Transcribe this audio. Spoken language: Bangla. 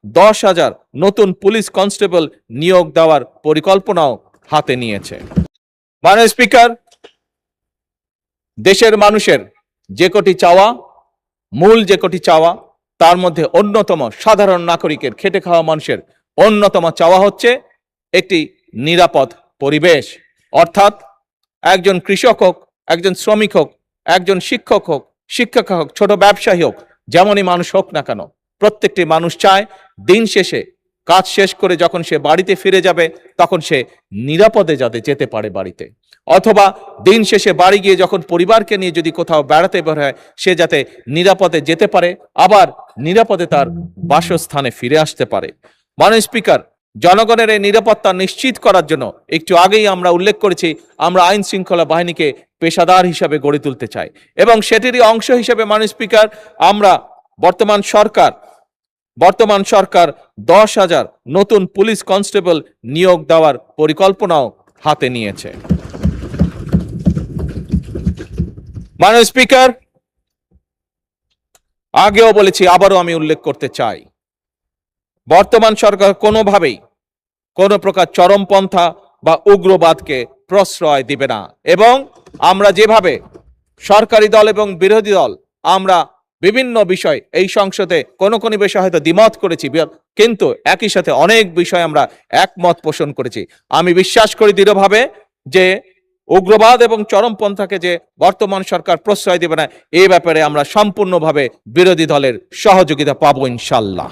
10,000 নতুন পুলিশ কনস্টেবল নিয়োগ দেওয়ার পরিকল্পনাও হাতে নিয়েছে। মাননীয় স্পিকার, দেশের মানুষের যে কটি চাওয়া, মূল যে কটি চাওয়া, তার মধ্যে অন্যতম সাধারণ নাগরিকের, খেটে খাওয়া মানুষের অন্যতম চাওয়া হচ্ছে একটি নিরাপদ পরিবেশ। অর্থাৎ একজন কৃষক হোক, একজন শ্রমিক হোক, একজন শিক্ষক হোক, শিক্ষিকা হোক, ছোট ব্যবসায়ী হোক, যেমনই মানুষ হোক না কেন, প্রত্যেকটি মানুষ চায় দিন শেষে কাজ শেষ করে যখন সে বাড়িতে ফিরে যাবে তখন সে নিরাপদে যাতে যেতে পারে বাড়িতে, অথবা দিন শেষে বাড়ি গিয়ে যখন পরিবারকে নিয়ে যদি কোথাও বেড়াতে বের হয় সে যাতে নিরাপদে যেতে পারে, আবার নিরাপদে তার বাসস্থানে ফিরে আসতে পারে। মাননীয় স্পিকার, জনগণের এই নিরাপত্তা নিশ্চিত করার জন্য একটু আগেই আমরা উল্লেখ করেছি আমরা আইন শৃঙ্খলা বাহিনীকে পেশাদার হিসাবে গড়ে তুলতে চাই, এবং সেটিরই অংশ হিসেবে মাননীয় স্পিকার আমরা বর্তমান সরকার 10,000 নতুন পুলিশ কনস্টেবল নিয়োগ দেওয়ার পরিকল্পনাও হাতে নিয়েছে। মাননীয় স্পিকার, আগেও বলেছি, আবারও আমি উল্লেখ করতে চাই, বর্তমান সরকার কোনোভাবেই কোনো প্রকার চরমপন্থা বা উগ্রবাদকে প্রশ্রয় দিবে না, এবং আমরা যেভাবে সরকারি দল এবং বিরোধী দল আমরা বিভিন্ন বিষয় এই সংসদে কোনো বিষয় হয়তো দ্বিমত করেছি, কিন্তু একই সাথে অনেক বিষয় আমরা একমত পোষণ করেছি। আমি বিশ্বাস করি দৃঢ়ভাবে যে উগ্রবাদ এবং চরমপন্থাকে যে বর্তমান সরকার প্রশ্রয় দেবে না, এই ব্যাপারে আমরা সম্পূর্ণভাবে বিরোধী দলের সহযোগিতা পাবো ইনশাল্লাহ।